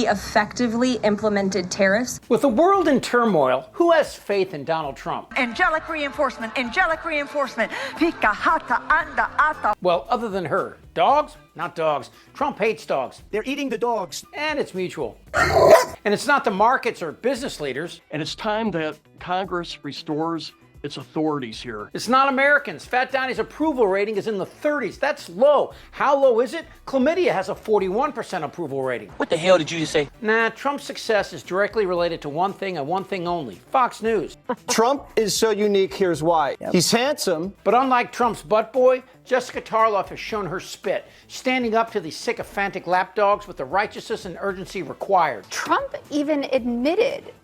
he effectively implemented tariffs. With the world in turmoil, who has faith in Donald Trump? Angelic reinforcement, angelic reinforcement. Pika, hata, anda, ata. Well, other than her. Dogs? Not dogs. Trump hates dogs. They're eating the dogs. And it's mutual. And it's not the markets or business leaders. And it's time that Congress restores its authorities here. It's not Americans. Fat Donnie's approval rating is in the 30s. That's low. How low is it? Chlamydia has a 41% approval rating. What the hell did you just say? Nah, Trump's success is directly related to one thing and one thing only. Fox News. Trump is so unique, here's why. He's handsome. But unlike Trump's butt boy, Jessica Tarlov has shown her spit, standing up to these sycophantic lapdogs with the righteousness and urgency required. Trump even admitted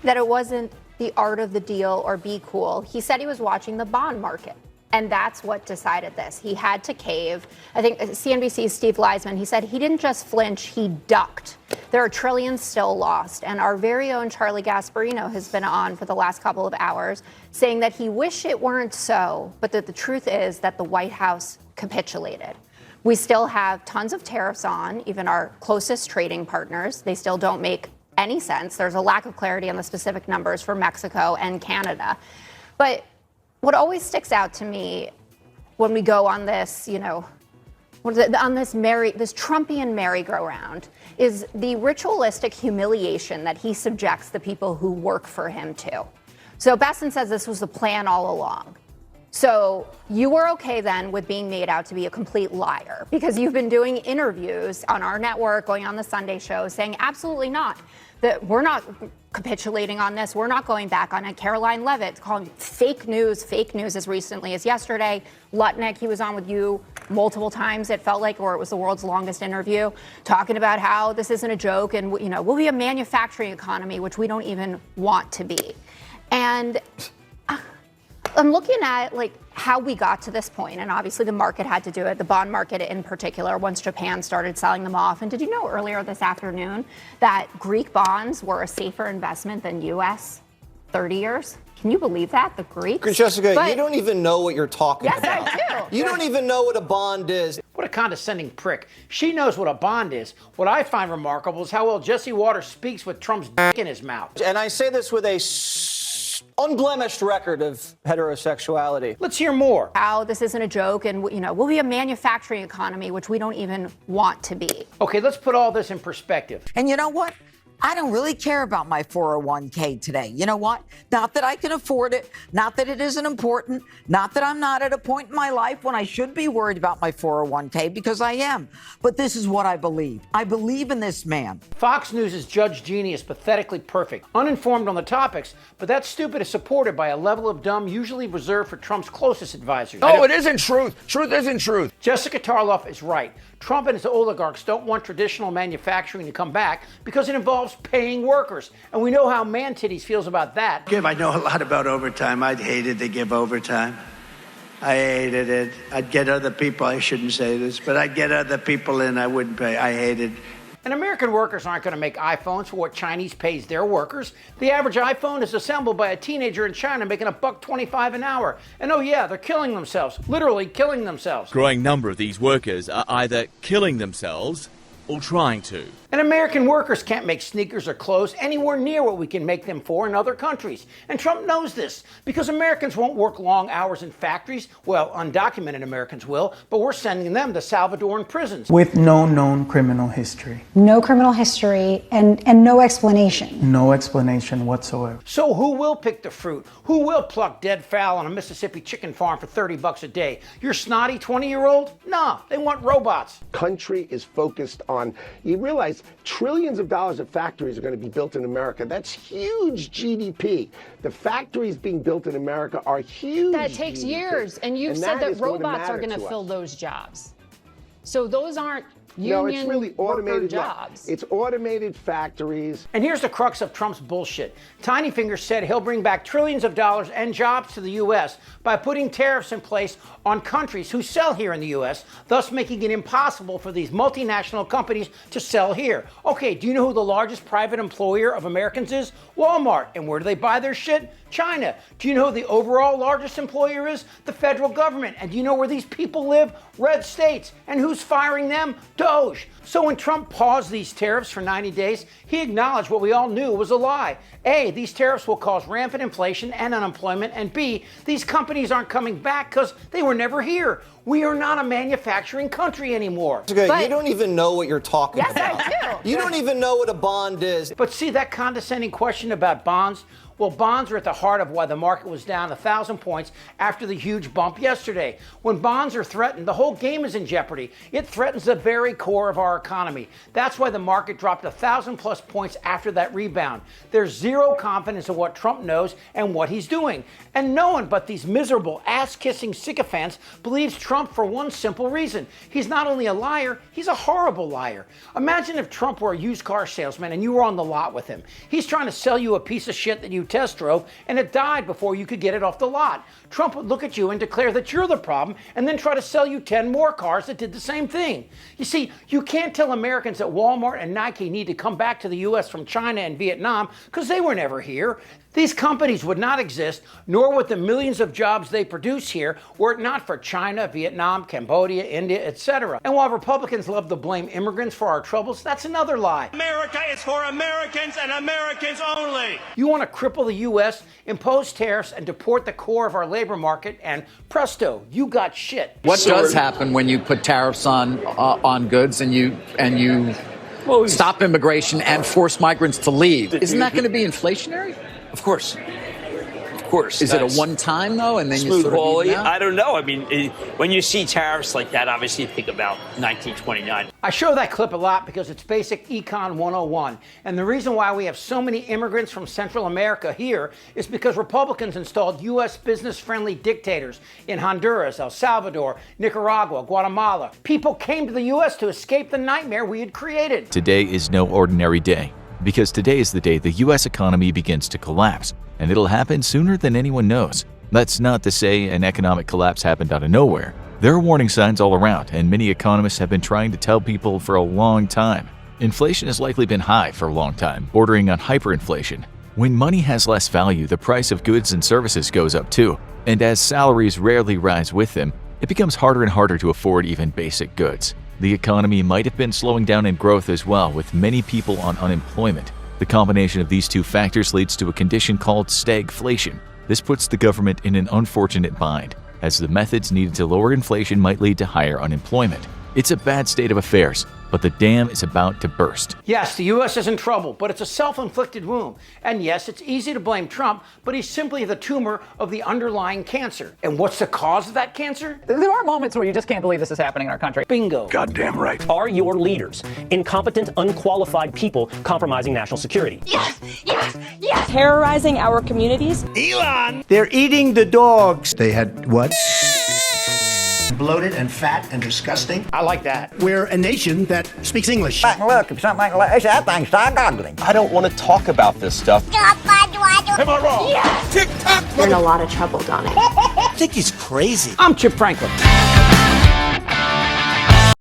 that it wasn't the art of the deal or be cool. He said he was watching the bond market. And that's what decided this. He had to cave. I think CNBC's Steve Leisman, he said he didn't just flinch, he ducked. There are trillions still lost. And our very own Charlie Gasparino has been on for the last couple of hours saying that he wished it weren't so, but that the truth is that the White House capitulated. We still have tons of tariffs on, even our closest trading partners. They still don't make any sense. There's a lack of clarity on the specific numbers for Mexico and Canada. But what always sticks out to me when we go on this, on this Trumpian merry-go-round is the ritualistic humiliation that he subjects the people who work for him to. So Besson says this was the plan all along. So you were okay then with being made out to be a complete liar because you've been doing interviews on our network, going on the Sunday show, saying absolutely not, that we're not capitulating on this. We're not going back on it. Caroline Levitt calling fake news as recently as yesterday. Lutnick, he was on with you multiple times, it felt like, or it was the world's longest interview, talking about how this isn't a joke and, we'll be a manufacturing economy, which we don't even want to be. And I'm looking at how we got to this point, and obviously the market had to do it, the bond market in particular, once Japan started selling them off. And did you know earlier this afternoon that Greek bonds were a safer investment than U.S. 30 years? Can you believe that? The Greeks? Jessica, you don't even know what you're talking about. Yes, I do. You don't even know what a bond is. What a condescending prick. She knows what a bond is. What I find remarkable is how well Jesse Waters speaks with Trump's dick in his mouth. And I say this with a unblemished record of heterosexuality. Let's hear more. How this isn't a joke and, we'll be a manufacturing economy, which we don't even want to be. Okay, let's put all this in perspective. And you know what? I don't really care about my 401k today. You know what? Not that I can afford it, not that it isn't important, not that I'm not at a point in my life when I should be worried about my 401k, because I am. But this is what I believe. I believe in this man. Fox News' Judge Jeannie is pathetically perfect, uninformed on the topics, but that stupid is supported by a level of dumb usually reserved for Trump's closest advisors. Oh, it isn't truth. Truth isn't truth. Jessica Tarlov is right. Trump and his oligarchs don't want traditional manufacturing to come back because it involves paying workers. And we know how Man-Titties feels about that. I know a lot about overtime. I'd hated to give overtime. I hated it. I'd get other people, I shouldn't say this, but I'd get other people in, I wouldn't pay. I hated it. And American workers aren't going to make iPhones for what Chinese pays their workers. The average iPhone is assembled by a teenager in China making $1.25 an hour. And oh yeah, they're killing themselves, literally killing themselves. A growing number of these workers are either killing themselves or trying to. And American workers can't make sneakers or clothes anywhere near what we can make them for in other countries. And Trump knows this because Americans won't work long hours in factories. Well, undocumented Americans will, but we're sending them to Salvadoran prisons. With no known criminal history. No criminal history and no explanation. No explanation whatsoever. So who will pick the fruit? Who will pluck dead fowl on a Mississippi chicken farm for $30 a day? Your snotty 20-year-old? No, they want robots. Country is focused on, you realize trillions of dollars of factories are going to be built in America. That's huge GDP. The factories being built in America are huge. That takes GDP. years. And you've said that robots are going to fill those jobs. So those aren't union it's really automated jobs. It's automated factories. And here's the crux of Trump's bullshit. Tiny Fingers said he'll bring back trillions of dollars and jobs to the U.S. by putting tariffs in place on countries who sell here in the U.S., thus making it impossible for these multinational companies to sell here. Okay, do you know who the largest private employer of Americans is? Walmart. And where do they buy their shit? China. Do you know who the overall largest employer is? The federal government. And do you know where these people live? Red states. And who's firing them? Doge. So when Trump paused these tariffs for 90 days, he acknowledged what we all knew was a lie. A, these tariffs will cause rampant inflation and unemployment, and B, these companies aren't coming back because they were never here. We are not a manufacturing country anymore. Okay, you don't even know what you're talking about. Yes, I do. You don't even know what a bond is. But see that condescending question about bonds? Well, bonds are at the heart of why the market was down 1,000 points after the huge bump yesterday. When bonds are threatened, the whole game is in jeopardy. It threatens the very core of our economy. That's why the market dropped 1,000+ points after that rebound. There's zero confidence in what Trump knows and what he's doing. And no one but these miserable, ass-kissing sycophants believes Trump for one simple reason. He's not only a liar, he's a horrible liar. Imagine if Trump were a used car salesman and you were on the lot with him. He's trying to sell you a piece of shit that you test drove and it died before you could get it off the lot. Trump would look at you and declare that you're the problem and then try to sell you 10 more cars that did the same thing. You see, you can't tell Americans that Walmart and Nike need to come back to the U.S. from China and Vietnam because they were never here. These companies would not exist, nor would the millions of jobs they produce here, were it not for China, Vietnam, Cambodia, India, etc. And while Republicans love to blame immigrants for our troubles, that's another lie. America is for Americans and Americans only. You want to cripple the U.S., impose tariffs, and deport the core of our labor market, and presto, you got shit. What does happen when you put tariffs on goods and you stop immigration and force migrants to leave? Isn't that going to be inflationary? Of course. Of course. Is it a one-time, though, and then you sort of even out? I don't know. I mean, when you see tariffs like that, obviously you think about 1929. I show that clip a lot because it's basic Econ 101. And the reason why we have so many immigrants from Central America here is because Republicans installed U.S. business-friendly dictators in Honduras, El Salvador, Nicaragua, Guatemala. People came to the U.S. to escape the nightmare we had created. Today is no ordinary day, because today is the day the U.S. economy begins to collapse, and it'll happen sooner than anyone knows. That's not to say an economic collapse happened out of nowhere. There are warning signs all around, and many economists have been trying to tell people for a long time. Inflation has likely been high for a long time, bordering on hyperinflation. When money has less value, the price of goods and services goes up too, and as salaries rarely rise with them, it becomes harder and harder to afford even basic goods. The economy might have been slowing down in growth as well, with many people on unemployment. The combination of these two factors leads to a condition called stagflation. This puts the government in an unfortunate bind, as the methods needed to lower inflation might lead to higher unemployment. It's a bad state of affairs, but the dam is about to burst. Yes, the U.S. is in trouble, but it's a self-inflicted wound. And yes, it's easy to blame Trump, but he's simply the tumor of the underlying cancer. And what's the cause of that cancer? There are moments where you just can't believe this is happening in our country. Bingo. Goddamn right. Are your leaders incompetent, unqualified people compromising national security? Yes, yes, yes. Terrorizing our communities. Elon! They're eating the dogs. They had what? Bloated and fat and disgusting. I like that. We're a nation that speaks English. Look, if something like that thing start goggling. I don't want to talk about this stuff. Am I wrong? Yes. Tick-tock. You're in a lot of trouble, Donnie. I think he's crazy. I'm Chip Franklin.